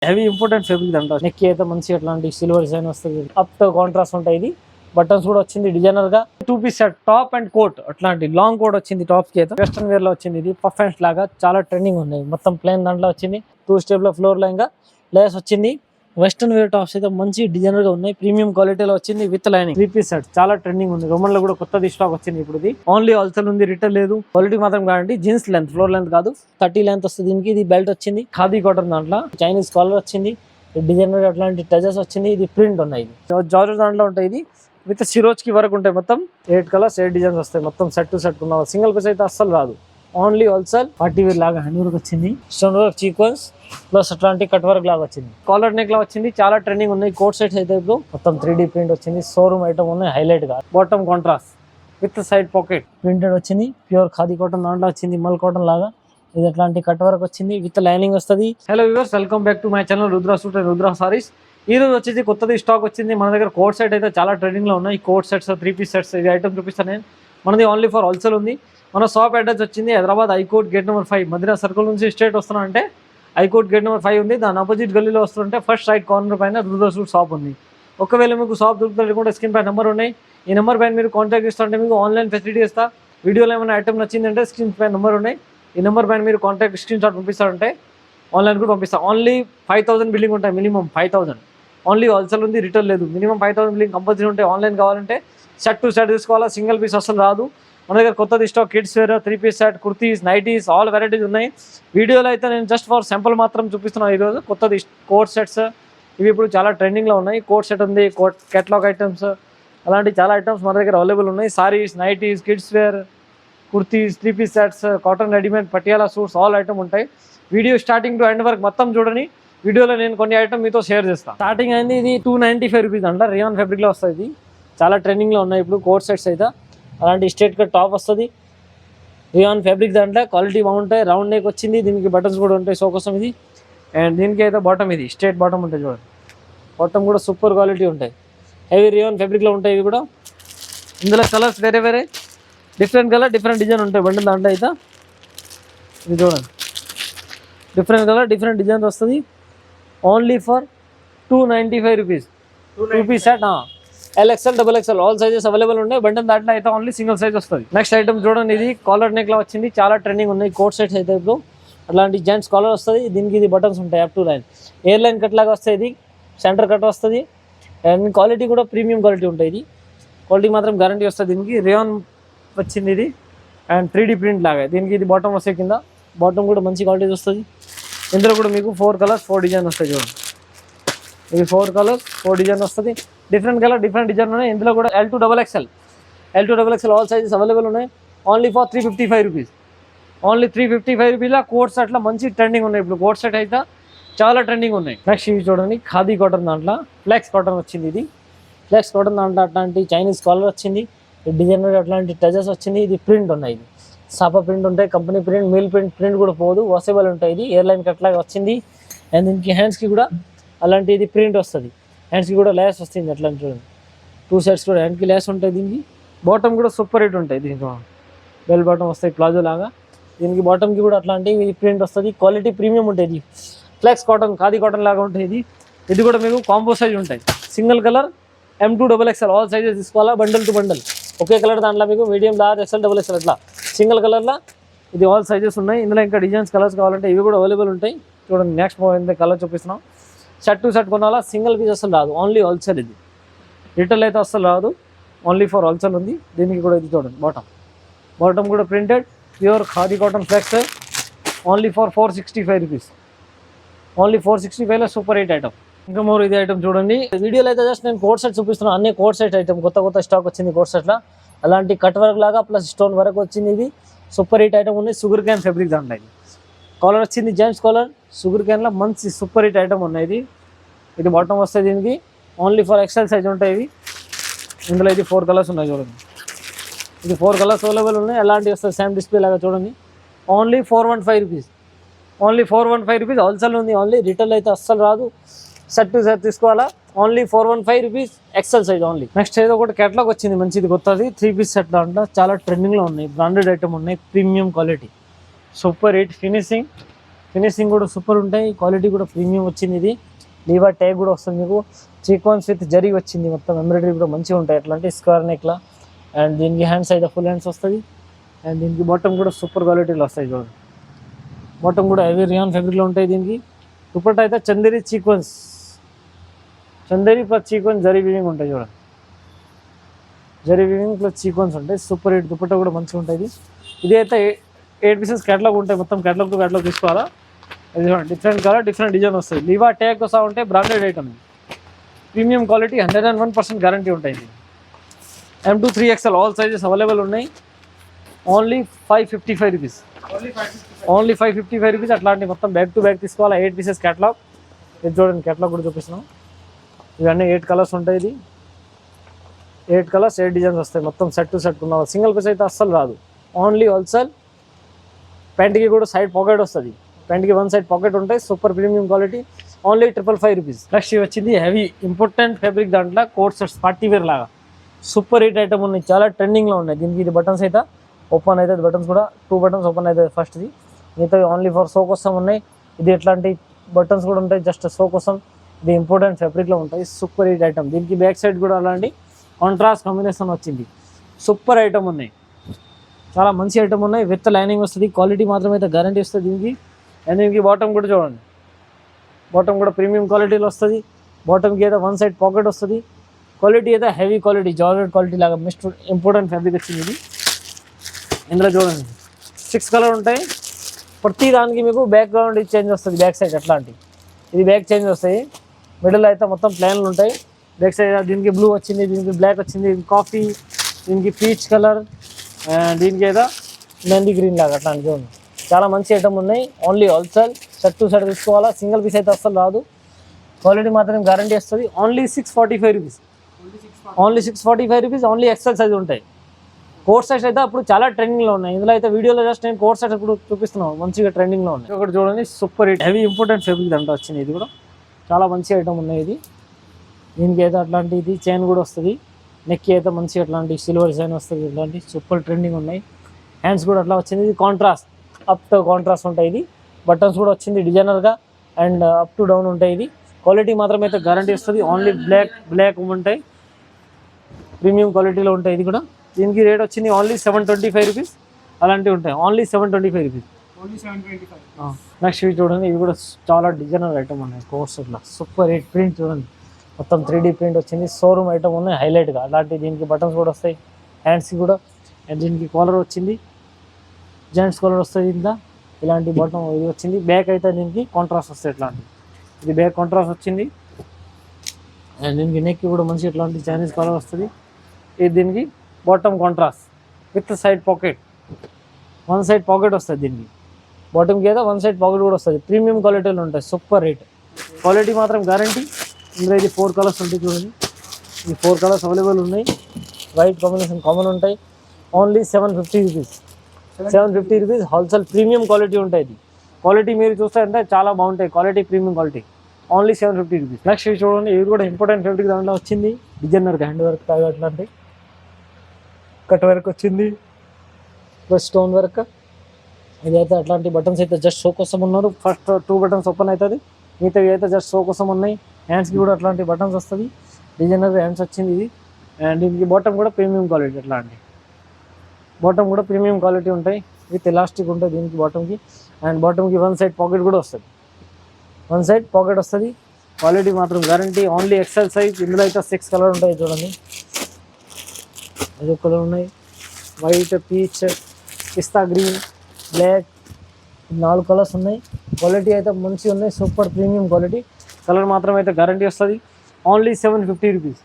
Heavy important fabric అంట. Neck అయితే మంచి అట్లాంటి సిల్వర్ డిజైన్ వస్తుంది. అప్ తో కాంట్రాస్ట్ ఉంటాయి. ఇది బటన్స్ కూడా వచ్చింది డిజైనర్ గా. 2 piece set top and coat అట్లాంటి లాంగ్ కోట్ వచ్చింది. టాప్ కి అయితే వెస్టర్న్ వేర్ లో వచ్చింది. ఇది పఫ్ అండ్ లాగా చాలా ట్రెండింగ్ ఉన్నాయి. మొత్తం ప్లేన్ దాంట్లో వచ్చింది. 2 స్టెప్ లో ఫ్లోర్ లైన్ గా లేస్ వచ్చింది. వెస్టర్న్ వేర్ టాప్స్ అయితే మంచి డిజైనర్ గా ఉన్నాయి. ప్రీమియం క్వాలిటీలో వచ్చింది విత్ లైనింగ్. 3 పీస్ సెట్ చాలా ట్రెండింగ్ ఉంది. రోమన్ లో కూడా కొత్తది స్టాక్ వచ్చింది. ఇప్పుడు ఓన్లీ హోల్సేల్ ఉంది, రిటైల్ లేదు. క్వాలిటీ మాత్రం కాదండి. జీన్స్ లెంత్, ఫ్లోర్ లెంత్ కాదు, 30 లెంత్ వస్తుంది. దీనికి ఇది బెల్ట్ వచ్చింది. ఖాదీ కాటన్ దాంట్లో చైనీస్ కాలర్ వచ్చింది. డిజైనర్ అట్లాంటి టచెస్ వచ్చింది. ఇది ప్రింట్ ఉన్నాయి. జార్జ్ దాంట్లో ఉంటాయి. ఇది విత్ సిరోజ్ కి వరకు ఉంటాయి. మొత్తం 8 కలర్స్ 8 డిజైన్స్ వస్తాయి. మొత్తం సెట్ టు సెట్ ఉన్న సింగిల్ పీస్ అయితే అస్సలు రాదు. Only wholesale. పార్టీ వేర్ లాగా హ్యాండ్ వర్క్ వచ్చింది. స్టోన్ వర్క్ సీక్వెన్స్ ప్లస్ అట్లాంటి కట్ వర్క్ లాగా వచ్చింది. కాలర్ నెక్ లా వచ్చింది. చాలా ట్రెండింగ్ ఉన్నాయి. కోట్ సెట్స్ అయితే ఇప్పుడు మొత్తం 3D ప్రింట్ వచ్చింది. షోరూమ్ ఐటమ్ ఉన్నాయి. హైలైట్ గా bottom contrast with side pocket printed వచ్చింది. ప్యూర్ ఖాదీ కాటన్ దాంట్లో వచ్చింది. మల్ కాటన్ లాగా ఇది అట్లాంటి కట్ వర్క్ వచ్చింది. విత్ లైనింగ్ వస్తుంది. Hello viewers, welcome back to my channel Rudra suit and Rudra saris. ఈ రోజు వచ్చేసి కొత్తది స్టాక్ వచ్చింది. మన దగ్గర కోట్ సెట్ అయితే చాలా ట్రెండింగ్ లో ఉన్నాయి. కోట్ సెట్స్, 3 పీస్ సెట్స్ ఇది ఐటమ్ చూపిస్తాను నేను. మనది ఓన్లీ ఫర్ హోల్సేల్ ఉంది. మన షాప్ అడ్రస్ వచ్చింది Hyderabad high court gate number 5 Madina circle నుంచి స్ట్రేట్ వస్తున్నా అంటే హైకోర్ట్ గేట్ నెంబర్ 5 ఉంది. దాని ఆపోజిట్ గల్లీలో వస్తుంటే ఫస్ట్ రైట్ కార్నర్ పైన రుద్ర సూట్ షాప్ ఉంది. ఒకవేళ మీకు షాప్ దొరుకుతుంటే స్క్రీన్ పై నెంబర్ ఉన్నాయి. ఈ నెంబర్ పైన మీరు కాంటాక్ట్ చేస్తుంటే మీకు ఆన్లైన్ ఫెసిలిటీ ఇస్తా. వీడియోలో ఏమైనా ఐటమ్ నచ్చిందంటే స్క్రీన్ పై నెంబర్ ఉన్నాయి. ఈ నెంబర్ పైన మీరు కాంటాక్ట్ స్క్రీన్ షాట్ పంపిస్తారంటే ఆన్లైన్ కూడా పంపిస్తాను. ఓన్లీ 5000 బిల్లింగ్ ఉంటాయి. మినిమం 5000. ఓన్లీ హోల్సేల్ ఉంది, రిటైల్ లేదు. మినిమం 5000 బిల్లింగ్ కంపల్సరీ ఉంటాయి. ఆన్లైన్ కావాలంటే సెట్ టు సెట్ తీసుకోవాలా. సింగిల్ పీస్ అసలు రాదు. మన దగ్గర కొత్తది stock kids wear, 3 piece set, kurtis, nighties all varieties ఉన్నాయి. వీడియోలో అయితే నేను జస్ట్ ఫర్ సింపుల్ మాత్రం చూపిస్తున్నాను. ఈరోజు కొత్తది కోట్ సెట్స్ ఇవి ఇప్పుడు చాలా ట్రెండింగ్లో ఉన్నాయి. కోట్ సెట్ ఉంది, కోట్ కేటలాగ్ ఐటమ్స్ అలాంటి చాలా ఐటమ్స్ మన దగ్గర అవైలబుల్ ఉన్నాయి. Saris, nighties, kids wear, kurtis, 3 piece sets, cotton readymade, Patiala suits all item ఉంటాయి. వీడియో స్టార్టింగ్ టు ఎండ్ వరకు మొత్తం చూడండి. వీడియోలో నేను కొన్ని ఐటమ్ మీతో షేర్ చేస్తాను. స్టార్టింగ్ అయింది ఇది 295 రూపీస్ అంట. రియాన్ ఫ్యాబ్రిక్లో వస్తుంది. ఇది చాలా ట్రెండింగ్లో ఉన్నాయి ఇప్పుడు కోట్ సెట్స్ అయితే. అలాంటి స్ట్రేట్ కట్ టాప్ వస్తుంది. రియాన్ ఫ్యాబ్రిక్ దాంట్లో క్వాలిటీ బాగుంటాయి. రౌండ్ నెక్ వచ్చింది. దీనికి బటన్స్ కూడా ఉంటాయి సో కోసం ఇది. అండ్ దీనికి అయితే బాటమ్ ఇది స్ట్రేట్ బాటమ్ ఉంటుంది చూడండి. బాటమ్ కూడా సూపర్ క్వాలిటీ ఉంటాయి. హెవీ రియాన్ ఫ్యాబ్రిక్లో ఉంటాయి ఇవి కూడా. ఇందులో కలర్స్ వేరే వేరే డిఫరెంట్ కలర్ డిఫరెంట్ డిజైన్ ఉంటాయి. బండిల్ దాంట్లో అయితే ఇది చూడండి. డిఫరెంట్ కలర్ డిఫరెంట్ డిజైన్ వస్తుంది. Only for 295 rupees. 2 piece set. LXL, XXL all sizes available ఉన్నాయి. బండిల్ దాంట్లో అయితే ఓన్లీ సింగిల్ సైజ్ వస్తుంది. నెక్స్ట్ ఐటమ్ చూడండి. ఇది కాలర్ నెక్ లా వచ్చింది. చాలా ట్రెండింగ్ ఉన్నాయి కోట్ సెట్స్ అయితే ఇప్పుడు. అట్లాంటి జెంట్స్ కాలర్ వస్తుంది. దీనికి ఇది బటన్స్ ఉంటాయి up to line. Air line cut లాగా వస్తుంది. ఇది సెంటర్ కట్ వస్తుంది. అండ్ క్వాలిటీ కూడా ప్రీమియం క్వాలిటీ ఉంటుంది. ఇది క్వాలిటీ మాత్రం గ్యారంటీ వస్తుంది. దీనికి రియాన్ వచ్చింది ఇది. అండ్ 3D ప్రింట్ లాగా దీనికి ఇది బాటమ్ వస్తాయి. కింద బాటమ్ కూడా మంచి క్వాలిటీ వస్తుంది. ఇందులో కూడా మీకు 4 కలర్స్ 4 డిజైన్ వస్తాయి చూడండి. ఇది 4 కలర్స్ 4 డిజైన్ వస్తుంది. డిఫరెంట్ కలర్ డిఫరెంట్ డిజైన్ ఉన్నాయి. ఇందులో కూడా L2 XXL all sizes available ఉన్నాయి. Only for 355 rupees. ఓన్లీ 355 రూపీస్లో కోట్ సెట్లో మంచి ట్రెండింగ్ ఉన్నాయి. ఇప్పుడు కోట్ సెట్ అయితే చాలా ట్రెండింగ్ ఉన్నాయి. నెక్స్ట్ ఇవి చూడండి. ఖాదీ కాటన్ దాంట్లో ఫ్లెక్స్ కాటన్ వచ్చింది. ఇది ఫ్లెక్స్ కాటన్ దాంట్లో అట్లాంటి చైనీస్ కాలర్ వచ్చింది. డిజైనర్ అట్లాంటి టచెస్ వచ్చింది. ఇది ప్రింట్ ఉన్నాయి. ఇది సాపా ప్రింట్ ఉంటాయి. కంపెనీ ప్రింట్, మిల్ ప్రింట్ కూడా పోదు. వాషబుల్ ఉంటాయి. ఇది ఎయిర్ లైన్ కట్ లాగా వచ్చింది. అండ్ దీనికి హ్యాండ్స్కి కూడా అలాంటి ఇది ప్రింట్ వస్తుంది. హ్యాండ్స్కి కూడా లేస్ వస్తుంది. అట్లాంటి చూడండి. 2 సెట్స్ కూడా హ్యాండ్కి లేస్ ఉంటాయి. దీనికి బాటమ్ కూడా సూపర్ హిట్ ఉంటాయి. దీనికి బెల్ బాటమ్ వస్తాయి ప్లాజో లాగా. దీనికి బాటమ్కి కూడా అట్లాంటి ఇది ప్రింట్ వస్తుంది. క్వాలిటీ ప్రీమియం ఉంటుంది. ఫ్లెక్స్ కాటన్ ఖాదీ కాటన్ లాగా ఉంటుంది. ఇది కూడా మీకు కాంబో సైజ్ ఉంటాయి. Single colour M2 XXL all sizes తీసుకోవాలా. బండల్ టు బండల్ ఒకే కలర్ దాంట్లో మీకు మీడియం, లార్జ్, XL, XXL అట్లా సింగిల్ కలర్లో ఇది ఆల్ సైజెస్ ఉన్నాయి. ఇందులో ఇంకా డిజైన్స్ కలర్స్ కావాలంటే ఇవి కూడా అవైలబుల్ ఉంటాయి. చూడండి. నెక్స్ట్ కలర్ చూపిస్తున్నాం. సెట్ టు సెట్ కొనాలా. సింగిల్ పీస్ అసలు రాదు. Only wholesale. ఇది రిటైల్ అయితే అసలు రాదు. ఓన్లీ ఫర్ హోల్సేల్ ఉంది. దీనికి కూడా ఇది చూడండి. బాటమ్ కూడా printed pure khadi cotton flex. Only for 465 rupees. Only 465లో సూపర్ హిట్ ఐటమ్. ఇంకా మోర్ ఇది ఐటమ్ చూడండి. వీడియోలో అయితే జస్ట్ నేను కోట్ సెట్ చూపిస్తున్నాను. అన్ని కోట్ సెట్ ఐటమ్ కొత్త స్టాక్ వచ్చింది కోట్ సెట్లో. అలాంటి కట్ వర్క్ లాగా ప్లస్ స్టోన్ వరకు వచ్చింది. ఇది సూపర్ హిట్ ఐటమ్ ఉంది. షుగర్ క్యాన్ ఫ్యాబ్రిక్ దాంట్లో ఇది కాలర్ వచ్చింది. జెంట్స్ కాలర్ షుగర్ క్యాన్లో మంచి సూపర్ హిట్ ఐటమ్ ఉన్నాయి. ఇది బాటమ్ వస్తుంది. దీనికి ఓన్లీ ఫర్ XL సైజ్ ఉంటాయి. ఇవి ఇందులో ఇది 4 కలర్స్ ఉన్నాయి చూడండి. ఇది 4 కలర్స్ అవైలబుల్ ఉన్నాయి. అలాంటివి వస్తుంది సేమ్ డిస్ప్లే లాగా చూడండి. Only 415 rupees. Only 415 rupees wholesale ఉంది. ఓన్లీ రిటైల్ అయితే అస్సలు రాదు. సెట్ టు సెట్ తీసుకోవాలా. Only 415 rupees XL size only. Next ఏదో ఒకటి కేటలాగ్ వచ్చింది మంచిది కొత్తది. 3 పీస్ సెట్ దాంట్లో చాలా ట్రెండింగ్లో ఉన్నాయి. బ్రాండెడ్ ఐటమ్ ఉన్నాయి. Premium quality super hit finishing. Finishing కూడా సూపర్ ఉంటాయి, క్వాలిటీ కూడా ప్రీమియం వచ్చింది. ఇది లీవా ట్యాగ్ కూడా వస్తుంది మీకు, సీక్వెన్స్ విత్ జరీ వచ్చింది, మొత్తం ఎంబ్రాయిడరీ కూడా మంచిగా ఉంటాయి. అట్లాంటి స్క్వేర్ నెక్లా. అండ్ దీనికి హ్యాండ్స్ అయితే ఫుల్ హ్యాండ్స్ వస్తుంది. అండ్ దీనికి బాటమ్ కూడా సూపర్ క్వాలిటీలో వస్తాయి చూడండి. బాటమ్ కూడా హెవీ రియాన్ ఫ్యాబ్రిక్లో ఉంటాయి. దీనికి దుపట్టా అయితే Chanderi sequence, Chanderi plus sequence zari weaving ఉంటాయి చూడండి. జరీ వీవింగ్ ప్లస్ సీక్వెన్స్ ఉంటాయి. సూపర్ హిట్ దుపట్టా కూడా మంచిగా ఉంటుంది. ఇది అయితే 8 పీసెస్ క్యాటలాగ్ ఉంటాయి, మొత్తం క్యాటలాగ్ టు క్యాటలాగ్ తీసుకోవాలా. ఇది డిఫరెంట్ కలర్ డిఫరెంట్ డిజైన్ వస్తుంది. లీవా ట్యాగ్ వస్తూ ఉంటే branded item, premium quality, 101% guarantee ఉంటాయి. M2 3XL all sizes available ఉన్నాయి. Only 555 rupees, only 555 rupees. అట్లాంటి మొత్తం బ్యాక్ టు బ్యాక్ తీసుకోవాలా. 8 పీసెస్ క్యాటలాగ్. ఇది చూడండి, క్యాటలాగ్ కూడా చూపిస్తున్నాం. ఇవన్నీ 8 కలర్స్ ఉంటాయి. ఇది 8 కలర్స్ 8 డిజైన్స్ వస్తాయి. మొత్తం సెట్ టు సెట్ ఉన్న సింగిల్ పీస్ అయితే అస్సలు రాదు. Only wholesale. ప్యాంట్కి కూడా సైడ్ పాకెట్ వస్తుంది, ప్యాంట్కి 1 సైడ్ పాకెట్ ఉంటాయి. Super premium quality, only 555 rupees. Next వచ్చింది హెవీ ఇంపార్టెంట్ ఫ్యాబ్రిక్, దాంట్లో కోట్ సెట్స్ పార్టీ వేర్ లాగా సూపర్ హిట్ ఐటమ్ ఉన్నాయి, చాలా ట్రెండింగ్లో ఉన్నాయి. దీనికి ఇది బటన్స్ అయితే ఓపెన్ అవుతుంది, బటన్స్ కూడా 2 బటన్స్ ఓపెన్ అవుతుంది ఫస్ట్ది. మిగతా ఓన్లీ ఫర్ షో కోసం ఉన్నాయి. ఇది ఎట్లాంటి బటన్స్ కూడా ఉంటాయి జస్ట్ షో కోసం. ఇది ఇంపార్టెంట్ ఫ్యాబ్రిక్లో ఉంటాయి. Super hit item. దీనికి బ్యాక్ సైడ్ కూడా అలాంటి కాంట్రాస్ట్ కాంబినేషన్ వచ్చింది. సూపర్ ఐటమ్ ఉన్నాయి, చాలా మంచి ఐటమ్ ఉన్నాయి. విత్ లైనింగ్ వస్తుంది, క్వాలిటీ మాత్రం అయితే గ్యారంటీ వస్తుంది దీనికి. అండ్ దీనికి బాటమ్ కూడా చూడండి, బాటమ్ కూడా ప్రీమియం క్వాలిటీలో వస్తుంది. బాటమ్కి అయితే 1 సైడ్ పాకెట్ వస్తుంది. క్వాలిటీ అయితే హెవీ క్వాలిటీ, జార్జెట్ క్వాలిటీ లాగా మిస్ట్ ఇంపార్టెంట్ ఫ్యాబ్రిక్ వచ్చింది ఇది. ఇందులో చూడండి 6 కలర్ ఉంటాయి. ప్రతి దానికి మీకు బ్యాక్గ్రౌండ్ చేంజ్ వస్తుంది, బ్యాక్ సైడ్ అట్లాంటి. ఇది బ్యాక్ చేంజ్ వస్తాయి. మిడిల్ అయితే మొత్తం ప్లాన్లు ఉంటాయి. బ్యాక్ సైడ్ దీనికి బ్లూ వచ్చింది, దీనికి బ్లాక్ వచ్చింది, కాఫీ, దీనికి పీచ్ కలర్, దీనికి ఏదో మెహందీ గ్రీన్ లాగా అట్లాంటి చూడండి. చాలా మంచి ఐటమ్ ఉన్నాయి. Only wholesale, set to set తీసుకోవాలా. సింగిల్ పీస్ అయితే అస్సలు రాదు. క్వాలిటీ మాత్రం గ్యారంటీ వస్తుంది. Only 645 rupees, only 645 rupees. Only XL size ఉంటాయి. కోట్ సెట్స్ అయితే అప్పుడు చాలా ట్రెండింగ్లో ఉన్నాయి. ఇందులో అయితే వీడియోలో జస్ట్ నేను కోట్ సెట్స్ ఇప్పుడు చూపిస్తున్నాను, మంచిగా ట్రెండింగ్లో ఉన్నాయి. ఒకటి చూడండి, super hit heavy important fabric అంతా వచ్చింది. ఇది కూడా చాలా మంచి ఐటమ్ ఉన్నాయి. ఇది దీనికి అయితే అట్లాంటి ఇది చైన్ కూడా వస్తుంది. నెక్ అయితే మంచి అట్లాంటి సిల్వర్ చైన్ వస్తుంది. ఇట్లాంటి సూపర్ ట్రెండింగ్ ఉన్నాయి. హ్యాండ్స్ కూడా అట్లా వచ్చింది. ఇది కాంట్రాస్ట్, అప్ టు కాంట్రాస్ట్ ఉంటాయి. ఇది బటన్స్ కూడా వచ్చింది డిజైనర్గా అండ్ అప్ టు డౌన్ ఉంటాయి. ఇది క్వాలిటీ మాత్రం అయితే గ్యారంటీ వస్తుంది. ఓన్లీ బ్లాక్ ఉంటాయి, ప్రీమియం క్వాలిటీలో ఉంటాయి. ఇది కూడా దీనికి రేట్ వచ్చింది ఓన్లీ 725 రూపీస్. అలాంటివి ఉంటాయి ఓన్లీ 725 రూపీస్. నెక్స్ట్ ఇవి చూడండి, ఇవి కూడా చాలా డిజైనర్ ఐటమ్ ఉన్నాయి. కోర్స్ ఇట్లా సూపర్ హిట్ ప్రింట్ చూడండి, మొత్తం 3D ప్రింట్ వచ్చింది. షోరూమ్ ఐటమ్ ఉన్నాయి హైలైట్గా. అలాంటి దీనికి బటన్స్ కూడా వస్తాయి, హ్యాండ్స్కి కూడా. అండ్ దీనికి కాలర్ వచ్చింది, జెంట్స్ కాలర్ వస్తుంది. ఇంత ఇలాంటి బటన్ ఇది వచ్చింది. బ్యాక్ అయితే దీనికి కాంట్రాస్ట్ వస్తాయి ఇట్లాంటి. ఇది బ్యాక్ కాంట్రాస్ట్ వచ్చింది. అండ్ దీనికి నెక్కి కూడా మంచి ఇట్లాంటి చైనీస్ కాలర్ వస్తుంది. ఇది దీనికి bottom contrast with side pocket, 1 side pocket వస్తుంది. దీనికి బాటమ్కి అయితే 1 సైడ్ పాకెట్ కూడా వస్తుంది. ప్రీమియం క్వాలిటీలో ఉంటాయి. సూపర్ రేట్, క్వాలిటీ మాత్రం గ్యారంటీ. ఇందులో ఇది 4 కలర్స్ ఉంటాయి చూడండి. ఈ 4 కలర్స్ అవైలబుల్ ఉన్నాయి. వైట్ కాంబినేషన్ కామన్ ఉంటాయి. Only 750 rupees, 750 rupees. Wholesale premium quality ఉంటాయి. ఇది క్వాలిటీ మీరు చూస్తారంటే చాలా బాగుంటాయి. Quality premium quality, only 750 rupees. Next ఇవి చూడండి, ఇవి కూడా ఇంపార్టెంట్ ఫ్యాబ్రిక్ దాంట్లో వచ్చింది. డిజైనర్గా హ్యాండ్ వర్క్ అట్లాంటి కట్ వర్క్ వచ్చింది ప్లస్ స్టోన్ వర్క్. ఇదైతే అట్లాంటి బటన్స్ అయితే జస్ట్ షో కోసం ఉన్నారు. ఫస్ట్ 2 బటన్స్ ఓపెన్ అవుతుంది, మిగతా అయితే జస్ట్ షో కోసం ఉన్నాయి. హ్యాండ్స్కి కూడా అట్లాంటి బటన్స్ వస్తుంది. డిజైనర్ హ్యాండ్స్ వచ్చింది ఇది. అండ్ దీనికి బాటమ్ కూడా ప్రీమియం క్వాలిటీ, అట్లాంటి బాటమ్ కూడా ప్రీమియం క్వాలిటీ ఉంటాయి. విత్ ఎలాస్టిక్ ఉంటుంది దీనికి బాటమ్కి. అండ్ బాటమ్కి 1 సైడ్ పాకెట్ కూడా వస్తుంది, 1 సైడ్ పాకెట్ వస్తుంది. క్వాలిటీ మాత్రం గ్యారంటీ. Only XL size. ఇందులో అయితే 6 కలర్ ఉంటాయి చూడండి. 5 కలర్ ఉన్నాయి. వైట్, పీచ్, పిస్తా గ్రీన్, బ్లాక్, 4 కలర్స్ ఉన్నాయి. క్వాలిటీ అయితే మంచిగా ఉన్నాయి. Super premium quality. కలర్ మాత్రం అయితే గ్యారంటీ వస్తుంది. Only 750 rupees,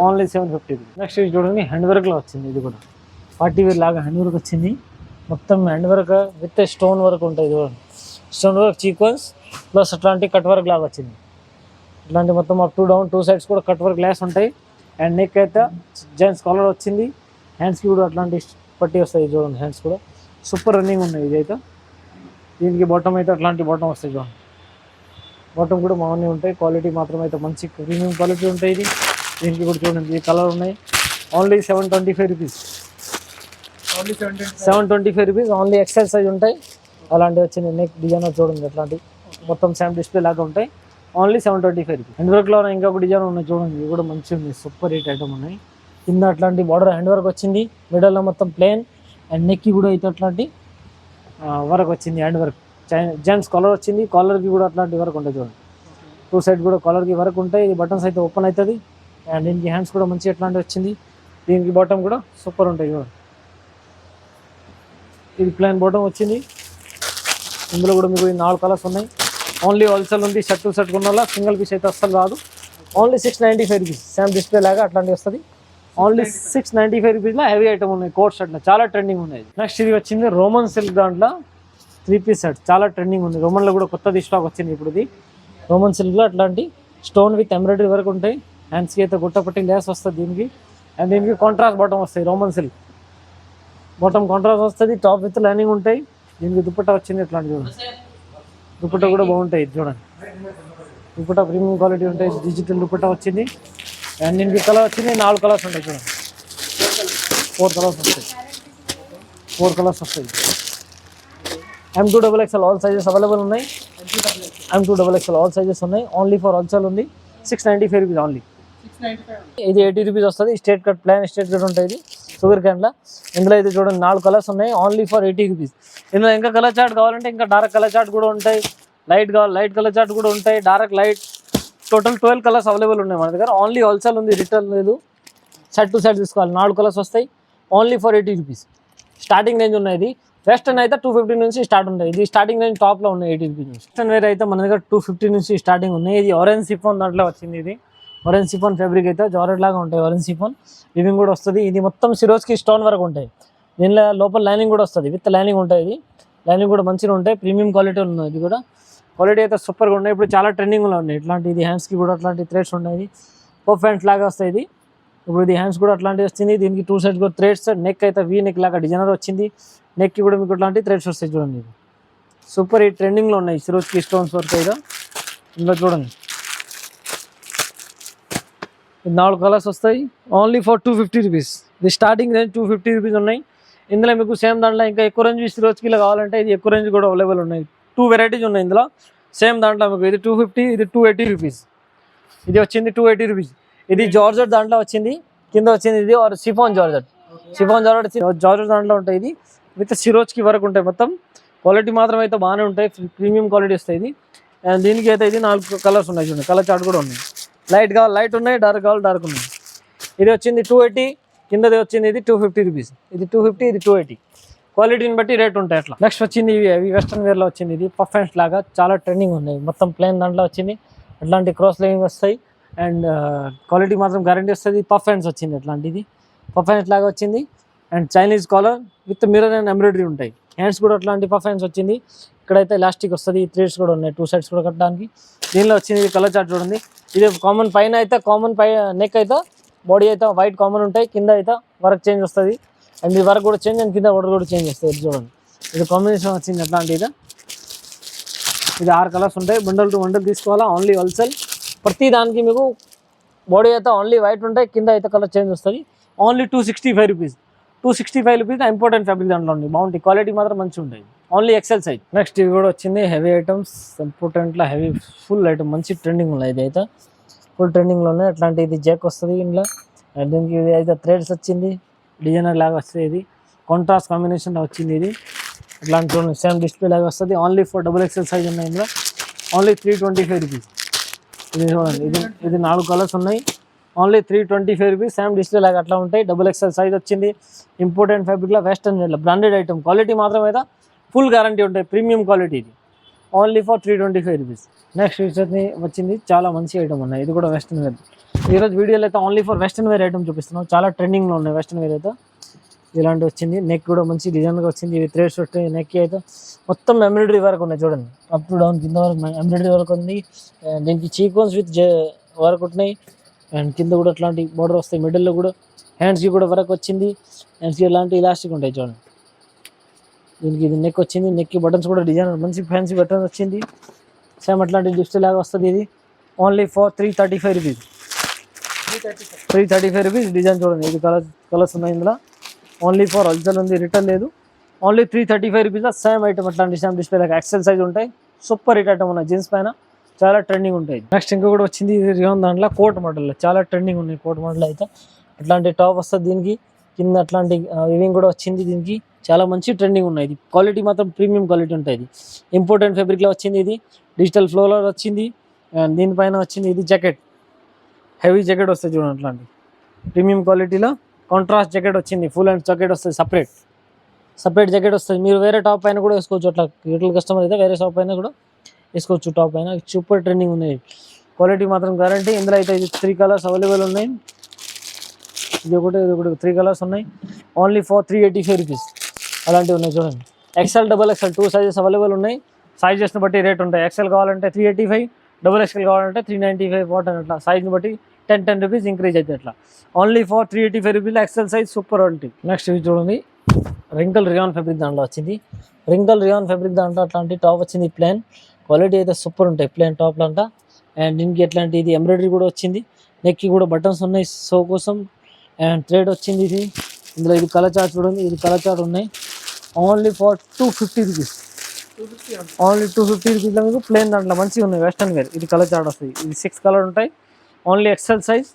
only 750 rupees. Next ఇది చూడండి, హ్యాండ్ వర్క్లో వచ్చింది. ఇది కూడా పార్టీ వేర్ లాగా హ్యాండ్ వర్క్ వచ్చింది. మొత్తం hand work with stone work ఉంటుంది చూడండి. స్టోన్ వర్క్ సీక్వెన్స్ ప్లస్ అట్లాంటి కట్ వర్క్ లాగా వచ్చింది. ఇట్లాంటి మొత్తం అప్ టు డౌన్ 2 సైడ్స్ కూడా కట్ వర్క్ గ్లాస్ ఉంటాయి. అండ్ నెక్ అయితే జెంట్స్ కాలర్ వచ్చింది. హ్యాండ్స్కి కూడా అట్లాంటి పట్టి వస్తాయి చూడండి. హ్యాండ్స్ కూడా సూపర్ రన్నింగ్ ఉన్నాయి. ఇది అయితే దీనికి బాటమ్ అయితే అట్లాంటి బాటమ్ వస్తాయి చూడండి. బాటమ్ కూడా బాగానే ఉంటాయి. క్వాలిటీ మాత్రం అయితే మంచి ప్రీమియం క్వాలిటీ ఉంటాయి. ఇది దీనికి కూడా చూడండి, ఈ కలర్ ఉన్నాయి. Only 725 rupees, 725 rupees. Only XL size ఉంటాయి. అలాంటివి వచ్చింది. నెక్ డిజైన్ చూడండి అట్లాంటి మొత్తం సేమ్ డిస్ప్లే లాగా ఉంటాయి. Only 725 rupees. హ్యాండ్ వర్క్లో ఇంకొక డిజైన్ ఉన్నాయి చూడండి, ఇది కూడా మంచిగా ఉంది, సూపర్ హిట్ ఐటమ్ ఉన్నాయి. కింద అట్లాంటి బార్డర్ హ్యాండ్ వర్క్ వచ్చింది, మిడల్లో మొత్తం ప్లేన్ అండ్ నెక్కి కూడా అయితే అట్లాంటి వర్క్ వచ్చింది. హ్యాండ్ వర్క్ జెంట్స్ కాలర్ వచ్చింది, కాలర్కి కూడా అట్లాంటి వర్క్ ఉంటుంది చూడండి. టూ సైడ్ కూడా కాలర్కి వర్క్ ఉంటాయి. ఇది బటన్స్ అయితే ఓపెన్ అవుతుంది అండ్ దీనికి హ్యాండ్స్ కూడా మంచి అట్లాంటి వచ్చింది. దీనికి బాటమ్ కూడా సూపర్ ఉంటాయి చూడండి. ఇది ప్లెయిన్ బాటమ్ వచ్చింది. ఇందులో కూడా మీకు 4 కలర్స్ ఉన్నాయి. ఓన్లీ హోల్సేల్ ఉంది. షర్ట్ టు షర్ట్ కొన్న సింగిల్ పీస్ అయితే అస్సలు రాదు. Only 695 rupees. సేమ్ డిస్ప్లే లాగా అట్లాంటివి వస్తుంది. ఓన్లీ 695 రూపీస్లో హెవీ ఐటమ్ ఉన్నాయి. కోట్ షర్ట్లో చాలా ట్రెండింగ్ ఉన్నాయి. నెక్స్ట్ ఇది వచ్చింది రోమన్ సిల్క్, దాంట్లో 3 పీస్ సెట్ చాలా ట్రెండింగ్ ఉంది. రోమన్లో కూడా కొత్త స్టాక్ వచ్చింది ఇప్పుడు. ఇది రోమన్ సిల్క్లో అట్లాంటి స్టోన్ విత్ ఎంబ్రాయిడరీ వరకు ఉంటాయి. హ్యాండ్స్కి అయితే గుట్టపట్టి లేస్ వస్తుంది దీనికి. అండ్ దీనికి కాంట్రాస్ట్ బాటమ్ వస్తాయి. రోమన్ సిల్క్ బాటమ్ కాంట్రాస్ట్ వస్తుంది, టాప్ విత్ లైనింగ్ ఉంటాయి. దీనికి దుపట్టా వచ్చింది ఇట్లాంటి చూడండి. దుపట్టా కూడా బాగుంటాయి చూడండి. దుపట్టా ప్రీమియం క్వాలిటీ ఉంటాయి. డిజిటల్ దుపట్టా వచ్చింది. అండ్ దీనికి కలర్ వచ్చింది 4 కలర్స్ ఉంటాయి చూడండి. 4 కలర్స్ వస్తాయి. 4 కలర్స్ వస్తాయి. M2XXL ఆల్ సైజెస్ అవైలబుల్ ఉన్నాయి. M2XXL ఆల్ సైజెస్ ఉన్నాయి. ఓన్లీ ఫర్ హోల్సేల్ ఉంది. 695 రూపీస్ ఓన్లీ. ఇది 80 రూపీస్ వస్తుంది. Straight cut plan straight cut ఉంటుంది. ఇది షుగర్ క్యాన్లో. ఇందులో అయితే చూడండి 4 కలర్స్ ఉన్నాయి. Only for 80 rupees. ఇందులో ఇంకా కలర్ చార్ట్ కావాలంటే ఇంకా డార్క్ కలర్ చార్ట్ కూడా ఉంటాయి. లైట్ కావాలి లైట్ కలర్ చార్ట్ కూడా ఉంటాయి. Dark light total 12 colours available ఉన్నాయి మన దగ్గర. ఓన్లీ హోల్సేల్ ఉంది, రిటైల్ లేదు. సెట్ టు సెట్ తీసుకోవాలి. 4 కలర్స్ వస్తాయి. Only for 80 rupees. Starting range ఉన్నాయి. ఇది వెస్టర్న్ అయితే 250 నుంచి స్టార్ట్ ఉంటాయి. ఇది స్టార్టింగ్ రేంజ్ టాప్లో ఉన్నాయి 80 రూపీస్ నుంచి. వెస్టర్న్ వేర్ అయితే మన దగ్గర 250 నుంచి స్టార్టింగ్ ఉన్నాయి. ఇది ఆరెంజ్ సిఫాన్ దాంట్లో వచ్చింది. ఇది ఆరెంజ్ సిఫాన్ ఫ్యాబ్రిక్ అయితే జారెట్ లాగా ఉంటాయి. ఆరెంజ్ సిఫాన్ వివింగ్ కూడా వస్తుంది. ఇది మొత్తం సిరోజ్కి స్టోన్ వరకు ఉంటాయి. దీనిలో లోపల లైనింగ్ కూడా వస్తుంది, విత్ లైనింగ్ ఉంటాయి. ఇది లైనింగ్ కూడా మంచిగా ఉంటాయి. ప్రీమియం క్వాలిటీ ఉన్నాయి. ఇది కూడా క్వాలిటీ అయితే సూపర్గా ఉన్నాయి. ఇప్పుడు చాలా ట్రెండింగ్లో ఉన్నాయి ఇట్లాంటి. ఇది హ్యాండ్స్కి కూడా అట్లాంటి థ్రెడ్స్ ఉన్నాయి. పఫ్ హ్యాండ్స్ లాగా వస్తాయి. ఇది ఇప్పుడు ఇది హ్యాండ్స్ కూడా అట్లాంటివి వస్తుంది. దీనికి 2 సైడ్స్ కూడా థ్రెడ్స్. నెక్ అయితే వీ నెక్ లాగా డిజైనర్ వచ్చింది. నెక్కి కూడా మీకు అట్లాంటి థ్రెడ్స్ వస్తాయి చూడండి. ఇది సూపర్ ఈ ట్రెండింగ్లో ఉన్నాయి. సిరోజ్కి స్టోన్స్ వర్క్ అయితే ఇందులో చూడండి. 4 కలర్స్ వస్తాయి. Only for 250 rupees. ఇది స్టార్టింగ్ రేంజ్ 250 రూపీస్ ఉన్నాయి. ఇందులో మీకు సేమ్ దాంట్లో ఇంకా ఎక్కువ రేంజ్ సిరోజ్కి ఇలా కావాలంటే ఇది ఎక్కువ రేంజ్ కూడా అవైలబుల్ ఉన్నాయి. 2 వెరైటీస్ ఉన్నాయి ఇందులో. సేమ్ దాంట్లో మీకు ఇది 250, ఇది 280 రూపీస్. ఇది వచ్చింది 280 రూపీస్. ఇది జార్జెట్ దాంట్లో వచ్చింది. కింద వచ్చింది ఇది సిఫాన్ జార్జెట్. సిఫాన్ జార్జెట్ దాంట్లో ఉంటాయి. ఇది విత్ సిరోజ్కి వరకు ఉంటాయి. మొత్తం క్వాలిటీ మాత్రం అయితే బాగానే ఉంటాయి. ప్రీమియం క్వాలిటీ వస్తాయి. ఇది అండ్ దీనికి అయితే ఇది 4 కలర్స్ ఉన్నాయి చూడండి. కలర్ చార్ట్ కూడా ఉన్నాయి. లైట్ కావాలి లైట్ ఉన్నాయి, డార్క్ కావాలి డార్క్ ఉన్నాయి. ఇది వచ్చింది 280, కిందది వచ్చింది ఇది 250 రూపీస్. ఇది 250, ఇది 280. క్వాలిటీని బట్టి రేట్ ఉంటాయి అట్లా. నెక్స్ట్ వచ్చింది ఇవి వెస్టర్న్ వేర్లో వచ్చింది. ఇది పఫ్ హ్యాండ్స్ లాగా చాలా ట్రెండింగ్ ఉన్నాయి. మొత్తం ప్లేన్ దాంట్లో వచ్చింది. అట్లాంటి క్రాస్ లైనింగ్ వస్తాయి అండ్ క్వాలిటీ మాత్రం గ్యారంటీ వస్తుంది. పఫ్ హ్యాండ్స్ వచ్చింది అట్లాంటిది. పఫ్ హ్యాండ్స్ లాగా వచ్చింది and Chinese collar with mirror and embroidery ఉంటాయి. హ్యాండ్స్ కూడా అట్లాంటి పఫ్ హ్యాండ్స్ వచ్చింది. ఇక్కడైతే ఎలాస్టిక్ వస్తుంది. థ్రెడ్స్ కూడా ఉన్నాయి 2 సైడ్స్ కూడా కట్టడానికి. దీనిలో వచ్చింది ఇది కలర్ చార్ట్ చూడండి. ఇది కామన్ పైన అయితే నెక్ అయితే బాడీ అయితే వైట్ కామన్ ఉంటాయి. కింద అయితే వర్క్ చేంజ్ వస్తుంది అండ్ ఈ వర్క్ కూడా చేంజ్ అండ్ కింద వర్క్ కూడా చేంజ్ వస్తుంది. ఇది చూడండి. ఇది కాంబినేషన్ వచ్చింది అట్లాంటి. ఇది 6 కలర్స్ ఉంటాయి. బండల్ టు బండల్ తీసుకోవాలా. Only wholesale. ప్రతి దానికి మీకు బాడీ అయితే ఓన్లీ వైట్ ఉంటాయి, కింద అయితే కలర్ చేంజ్ వస్తుంది. Only 265 rupees. 265 rupees. Important fabric దాంట్లో ఉంది. బాగుంటుంది. క్వాలిటీ మాత్రం మంచిగా ఉంటాయి. Only XL size. నెక్స్ట్ ఇవి కూడా వచ్చింది హెవీ ఐటమ్స్. ఇంపార్టెంట్లో హెవీ ఫుల్ ఐటమ్ మంచి ట్రెండింగ్ ఉన్నాయి. ఇది అయితే ఫుల్ ట్రెండింగ్లో ఉన్నాయి. అట్లాంటి ఇది జాక్ వస్తుంది ఇంట్లో. దీనికి ఇది అయితే థ్రెడ్స్ వచ్చింది. డిజైనర్ లాగా వస్తుంది. ఇది కాంట్రాస్ట్ కాంబినేషన్లో వచ్చింది. ఇది ఇట్లాంటి చూడండి సేమ్ డిస్ప్లే లాగా వస్తుంది. ఓన్లీ ఫర్ XXL సైజ్ ఉన్నాయి ఇందులో. Only 325 rupees. ఇది చూడండి. ఇది 4 కలర్స్ ఉన్నాయి. Only 325 rupees. సేమ్ డిస్ప్లే లాగా అట్లా ఉంటాయి. XXL సైజ్ వచ్చింది. ఇంపార్టెంట్ ఫ్యాబ్రిక్లో వెస్టర్న్ వేర్లో బ్రాండెడ్ ఐటమ్. క్వాలిటీ మాత్రం అయితే ఫుల్ గ్యారంటీ ఉంటాయి. Premium quality. ఇది ఓన్లీ ఫర్ 325 రూపీస్. నెక్స్ట్ వచ్చింది చాలా మంచి ఐటమ్ ఉన్నాయి. ఇది కూడా వెస్టర్న్ వేర్. ఈరోజు వీడియోలో అయితే only for western wear item చూపిస్తున్నాం. చాలా ట్రెండింగ్లో ఉన్నాయి వెస్టర్న్ వేర్ అయితే. ఇలాంటి వచ్చింది. నెక్ కూడా మంచి డిజైన్గా వచ్చింది. ఇవి థ్రెడ్స్ వస్తాయి. నెక్ అయితే మొత్తం ఎంబ్రాయిడరీ వర్క్ ఉన్నాయి చూడండి. అప్ టు డౌన్ కింద వరకు ఎంబ్రాయిడరీ వర్క్ ఉంది. దీనికి చీకోన్స్ విత్ వర్క్ ఉంటున్నాయి అండ్ కింద కూడా అట్లాంటి బార్డర్ వస్తాయి. మిడిల్లో కూడా హ్యాండ్స్కి కూడా వర్క్ వచ్చింది. హ్యాండ్స్కి ఇలాంటి ఇలాస్టిక్ ఉంటాయి చూడండి. దీనికి ఇది నెక్ వచ్చింది. నెక్కి బటన్స్ కూడా డిజైన్ మంచి ఫ్యాన్సీ బటన్స్ వచ్చింది. సేమ్ అట్లాంటి డిస్ప్లే లాగా వస్తుంది. ఇది only for 335 rupees. 335 rupees. Design చూడండి. ఇది కలర్స్ ఉన్నాయి ఇందులో. ఓన్లీ ఫర్ హోల్సేల్ ఉంది, రిటర్న్ లేదు. ఓన్లీ 335 రూపీస్ సేమ్ ఐటమ్ అట్లాంటి సేమ్ డిస్ప్లే లాగా ఎక్సెల్ సైజ్ ఉంటాయి. సూపర్ హిట్ ఐటమ్ ఉన్నాయి, జీన్స్ పైన చాలా ట్రెండింగ్ ఉంటాయి. నెక్స్ట్ ఇంకా కూడా వచ్చింది ఇది రియోన్ దాంట్లో కోట్ మోడల్, చాలా ట్రెండింగ్ ఉన్నాయి కోట్ మోడల్ అయితే. అట్లాంటి టాప్ వస్తుంది దీనికి, కింద అట్లాంటి వివింగ్ కూడా వచ్చింది దీనికి, చాలా మంచి ట్రెండింగ్ ఉన్నాయి. ఇది క్వాలిటీ మాత్రం ప్రీమియం క్వాలిటీ ఉంటుంది. ఇంపార్టెంట్ ఫ్యాబ్రిక్లో వచ్చింది ఇది, డిజిటల్ ఫ్లోలో వచ్చింది. అండ్ దీనిపైన వచ్చింది ఇది జాకెట్, హెవీ జాకెట్ వస్తుంది చూడండి, అట్లాంటి ప్రీమియం క్వాలిటీలో కాంట్రాస్ట్ జాకెట్ వచ్చింది. ఫుల్ అండ్ జాకెట్ వస్తుంది, సపరేట్ జాకెట్ వస్తుంది. మీరు వేరే టాప్ పైన కూడా వేసుకోవచ్చు, అట్లా రిటైల్ కస్టమర్ అయితే వేరే షాప్ పైన కూడా వేసుకోవచ్చు. టాప్ పైన సూపర్ ట్రెండింగ్ ఉన్నాయి, క్వాలిటీ మాత్రం గ్యారంటీ. ఇందులో అయితే ఇది 3 కలర్స్ అవైలబుల్ ఉన్నాయి. ఇది ఒకటి 3 కలర్స్ ఉన్నాయి. ఓన్లీ ఫర్ 385 రూపీస్ అలాంటివి ఉన్నాయి చూడండి. XL, double XL 2 sizes available ఉన్నాయి. సైజెస్ని బట్టి రేట్ ఉంటాయి. ఎక్సెల్ కావాలంటే 385, డబల్ ఎక్సెల్ కావాలంటే 395 వాట్ అని, అట్లా సైజ్ని బట్టి 10 రూపీస్ ఇంక్రీజ్ అవుతుంది అట్లా. Only for 385 rupees XL size, super quality. Next ఇది చూడండి, రింకల్ రియాన్ ఫ్యాబ్రిక్ దాంట్లో వచ్చింది. రింకల్ రియాన్ ఫ్యాబ్రిక్ దాంట్లో అట్లాంటి టాప్ వచ్చింది. ప్లేన్ క్వాలిటీ అయితే సూపర్ ఉంటాయి, ప్లేన్ టాప్లు అంట. అండ్ దీనికి ఎట్లాంటి ఇది ఎంబ్రాయిడరీ కూడా వచ్చింది, నెక్కి కూడా బటన్స్ ఉన్నాయి సో కోసం. అండ్ థ్రెడ్ వచ్చింది ఇది. ఇందులో ఇది కలర్ చార్ట్ చూడండి, ఇది కలర్ చార్ట్ ఉన్నాయి. ఓన్లీ ఫర్ 250 రూపీస్, ఓన్లీ 250 రూపీస్లో మీకు ప్లేన్ దాంట్లో మంచిగా ఉన్నాయి, వెస్టర్న్ వేర్. ఇది కలర్ చార్ట్ వస్తుంది, ఇది 6 కలర్ ఉంటాయి. Only XL size,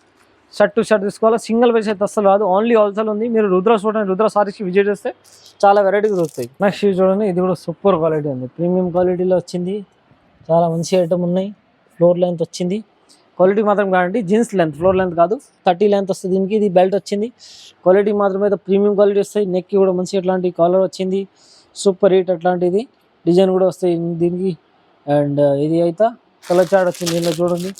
shirt to shirt తీసుకోవాలి. సింగిల్ పీస్ అయితే అసలు రాదు, ఓన్లీ హోల్సేల్ ఉంది. మీరు రుద్ర చూడండి, రుద్ర సారీస్కి విజిట్ చేస్తే చాలా వెరైటీస్ దొరుకుతాయి. నెక్స్ట్ ఇది చూడండి, ఇది కూడా సూపర్ క్వాలిటీ ఉంది, ప్రీమియం క్వాలిటీలో వచ్చింది. చాలా మంచి ఐటమ్ ఉన్నాయి. ఫ్లోర్ లెంత్ వచ్చింది, క్వాలిటీ మాత్రం కాదండి. జీన్స్ లెంత్, ఫ్లోర్ లెంత్ కాదు, 30 లెంత్ వస్తుంది దీనికి. ఇది బెల్ట్ వచ్చింది, క్వాలిటీ మాత్రమే ప్రీమియం క్వాలిటీ వస్తాయి. నెక్కి కూడా మంచి అట్లాంటి కాలర్ వచ్చింది, సూపర్ హిట్ అట్లాంటిది. డిజైన్ కూడా వస్తాయి దీనికి. అండ్ ఇది అయితే కలర్ చార్ట్ వచ్చింది, దీనిలో చూడండి,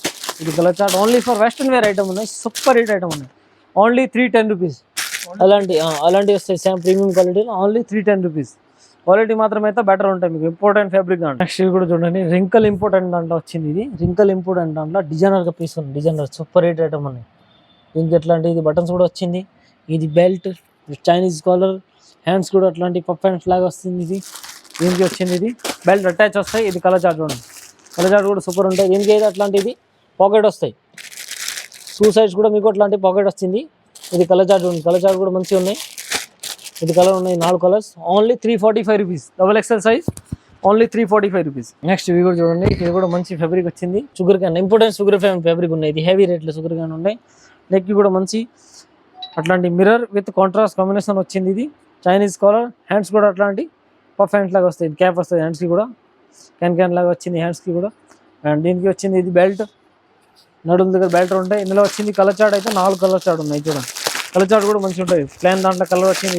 ఇది colour chart. Only for western wear item ఉన్నాయి, సూపర్ హిట్ ఐటమ్ ఉన్నాయి. ఓన్లీ 310 రూపీస్ అలాంటివి వస్తాయి సేమ్ ప్రీమియం క్వాలిటీలో. ఓన్లీ 310 రూపీస్, క్వాలిటీ మాత్రం అయితే బెటర్ ఉంటాయి మీకు. ఇంపార్టెంట్ ఫ్యాబ్రిక్ దాంట్లో. నెక్స్ట్ ఇది కూడా చూడండి, రింకల్ ఇంపార్టెంట్ దాంట్లో వచ్చింది. ఇది రింకల్ ఇంపార్టెంట్ దాంట్లో డిజైనర్గా పీస్ ఉంది, డిజైనర్ సూపర్ హిట్ ఐటమ్ ఉన్నాయి. దీనికి ఎట్లాంటి ఇది బటన్స్ కూడా వచ్చింది. ఇది బెల్ట్, చైనీస్ కాలర్, హ్యాండ్స్ కూడా అట్లాంటి పఫ్ హ్యాండ్స్ లాగా వస్తుంది. ఇది దీనికి వచ్చింది, ఇది బెల్ట్ అటాచ్ వస్తాయి. ఇది కలర్ చార్ట్ చూడండి, కలర్ చార్ట్ కూడా సూపర్ ఉంటాయి. దీనికి అయితే అట్లాంటిది పాకెట్ వస్తాయి, 2 సైడ్స్ కూడా మీకు అట్లాంటి పాకెట్ వస్తుంది. ఇది కలర్ చార్ట్ ఉంది, కలర్ చార్ట్ కూడా మంచిగా ఉన్నాయి. ఇది కలర్ ఉన్నాయి, 4 colours. Only 345 rupees, double XL size, only 345 rupees. Next ఇవి కూడా చూడండి, ఇది కూడా మంచి ఫ్యాబ్రిక్ వచ్చింది. Sugar can, important sugar can fabric ఉన్నాయి. ఇది హెవీ రేట్లో షుగర్ క్యాన్ ఉన్నాయి. నెక్కి కూడా మంచి అట్లాంటి మిర్రర్ విత్ కాంట్రాస్ట్ కాంబినేషన్ వచ్చింది. ఇది చైనీస్ కాలర్, హ్యాండ్స్ కూడా అట్లాంటి పఫ్ హ్యాండ్స్ లాగా వస్తాయి. క్యాప్ వస్తుంది హ్యాండ్స్కి కూడా, క్యాన్ లాగా వచ్చింది హ్యాండ్స్కి కూడా. అండ్ దీనికి వచ్చింది ఇది బెల్ట్, నడుము దగ్గర బెల్ట్ ఉంటాయి. ఇందులో వచ్చింది కలర్ చార్ట్ అయితే 4 కలర్ చార్ట్ ఉన్నాయి చూడండి. కలర్ చార్ట్ కూడా మంచిగా ఉంటుంది, ప్లేన్ దాంట్లో కలర్ వచ్చింది.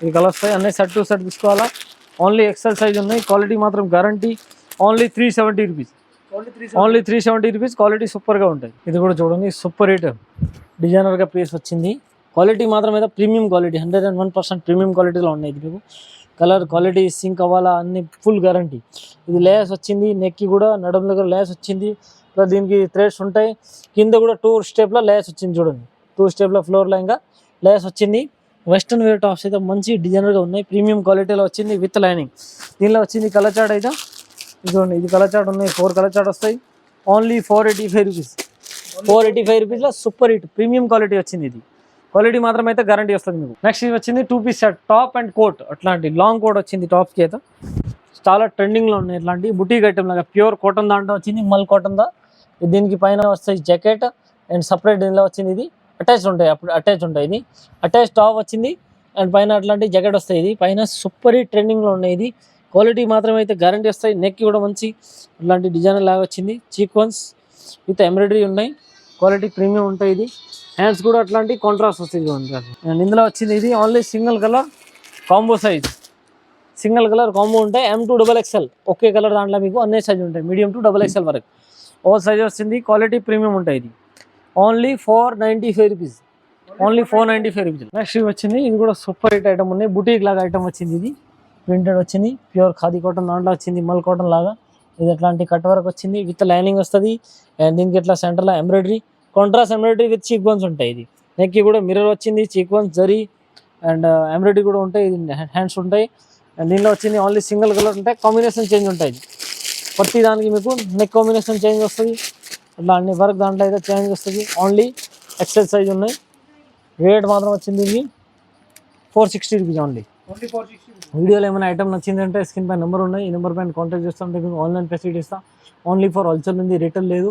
ఇది కలర్ వస్తాయి, అన్నీ సెట్ టు సెట్ తీసుకోవాలా. ఓన్లీ ఎక్సెల్ సైజ్ ఉన్నాయి, క్వాలిటీ మాత్రం guarantee. Only 370 rupees, only 370 rupees, quality సూపర్గా ఉంటుంది. ఇది కూడా చూడండి, సూపర్ హిట్ డిజైనర్గా పీస్ వచ్చింది. క్వాలిటీ మాత్రం అయితే ప్రీమియం క్వాలిటీ, 101% ప్రీమియం క్వాలిటీలో ఉన్నాయి. ఇది మీకు కలర్ క్వాలిటీ సింక్ అవ్వాలా, అన్ని ఫుల్ గ్యారంటీ. ఇది లేస్ వచ్చింది, నెక్కి కూడా నడుము దగ్గర లేస్ వచ్చింది. దీనికి థ్రెడ్స్ ఉంటాయి. కింద కూడా 2 స్టెప్లో లేస్ వచ్చింది చూడండి, 2 స్టెప్లో ఫ్లోర్లో ఇంకా లేస్ వచ్చింది. వెస్టర్న్ వేర్ టాప్స్ అయితే మంచి డిజైనర్గా ఉన్నాయి, ప్రీమియం క్వాలిటీలో వచ్చింది విత్ లైనింగ్. దీనిలో వచ్చింది కలర్ చార్ట్ అయితే చూడండి, ఇది కలర్ చార్ట్ ఉన్నాయి, 4 కలర్ చార్ట్ వస్తాయి. ఓన్లీ 485 రూపీస్, 485 రూపీస్లో సూపర్ హిట్ ప్రీమియం క్వాలిటీ వచ్చింది. ఇది క్వాలిటీ మాత్రం అయితే గ్యారంటీ వస్తుంది మీకు. నెక్స్ట్ ఇది వచ్చింది 2 piece set, top and coat, అట్లాంటి లాంగ్ కోట్ వచ్చింది టాప్స్కి అయితే. చాలా ట్రెండింగ్లో ఉన్నాయి ఇట్లాంటి బుటీక్ ఐటమ్ లాగా. ప్యూర్ కాటన్ దాంట్లో వచ్చింది, మల్ కాటన్ దా. దీనికి పైన వస్తాయి జాకెట్ అండ్ సపరేట్ దీనిలో వచ్చింది. ఇది అటాచ్ ఉంటాయి, అప్పుడు అటాచ్ ఉంటాయి. ఇది అటాచ్ టాప్ వచ్చింది అండ్ పైన అట్లాంటి జాకెట్ వస్తాయి. ఇది పైన సూపర్ హిట్ ట్రెండింగ్లో ఉన్నాయి. ఇది క్వాలిటీ మాత్రం అయితే గ్యారంటీ వస్తాయి. నెక్కి కూడా మంచి ఇట్లాంటి డిజైన్ లాగా వచ్చింది, సీక్వెన్స్ విత్ ఎంబ్రాయిడరీ ఉన్నాయి, క్వాలిటీ ప్రీమియం ఉంటాయి. ఇది హ్యాండ్స్ కూడా అట్లాంటి కాంట్రాస్ట్ వస్తుంది. అండ్ ఇందులో వచ్చింది ఇది only single colour combo size, single colour combo ఉంటాయి. M to XXL okay colour దాంట్లో మీకు అన్ని సైజ్ ఉంటాయి, మీడియం టు XXL వరకు ఓ సైజ్ వస్తుంది. క్వాలిటీ ప్రీమియం ఉంటాయి. ఇది only 495 rupees, only 495 rupees. Next వచ్చింది, ఇది కూడా సూపర్ హిట్ ఐటమ్ ఉన్నాయి, బుటీక్ లాగా ఐటమ్ వచ్చింది. ఇది ప్రింటెడ్ వచ్చింది, ప్యూర్ ఖాదీ కాటన్ దాంట్లో వచ్చింది, మల్ కాటన్ లాగా. ఇది అట్లాంటి కట్ వర్క్ వచ్చింది విత్ లైనింగ్ వస్తుంది. అండ్ దీనికి ఇట్లా సెంటర్లో embroidery, contrast embroidery with sequence ఉంటాయి. ఇది నెక్కి కూడా మిర్రర్ వచ్చింది, సీక్వెన్స్ జరీ అండ్ ఎంబ్రాయిడరీ కూడా ఉంటాయి. ఇది హ్యాండ్స్ ఉంటాయి. అండ్ దీనిలో వచ్చింది ఓన్లీ సింగిల్ కలర్ ఉంటాయి, కాంబినేషన్ చేంజ్ ఉంటాయి. ప్రతి దానికి మీకు నెక్ కాంబినేషన్ చేంజ్ వస్తుంది, అట్లా అన్ని వర్క్ దాంట్లో అయితే చేంజ్ వస్తుంది. ఓన్లీ ఎక్సెల్ సైజ్ ఉన్నాయి. రేట్ మాత్రం వచ్చింది ఇది 460 రూపీస్, ఓన్లీ వీడియోలో ఏమైనా ఐటమ్ నచ్చిందంటే స్క్రీన్ పై నెంబర్ ఉన్నాయి, ఈ నెంబర్ పైన కాంటాక్ట్ చేస్తామంటే మీకు ఆన్లైన్ ఫెసిలిటీ ఇస్తాం. ఓన్లీ ఫర్ హోల్సేల్ ఉంది, రిటైల్ లేదు.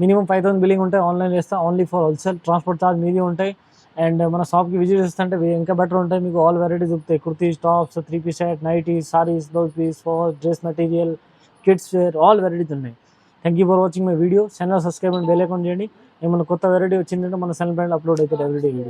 మినిమం 5,000 బిల్లింగ్ ఉంటే ఆన్లైన్ చేస్తా. Only for wholesale. Transport charge మీది ఉంటాయి. అండ్ మన షాప్కి విజిట్ చేస్తుంటే ఇంకా బెటర్ ఉంటాయి. మీకు ఆల్ వెరైటీస్ దొరుకుతాయి. Kurtis, tops, 3-piece set, nighties, saris, blouse piece, for dress material, kids wear, all varieties ఉన్నాయి. Thank you for watching my video. Channel subscribe and bell icon చేయండి. ఏమైనా కొత్త వెరైటీ వచ్చిందంటే మన ఛానల్ పైన అప్లోడ్ అవుతుంది ఎవ్రీడే వీడియో.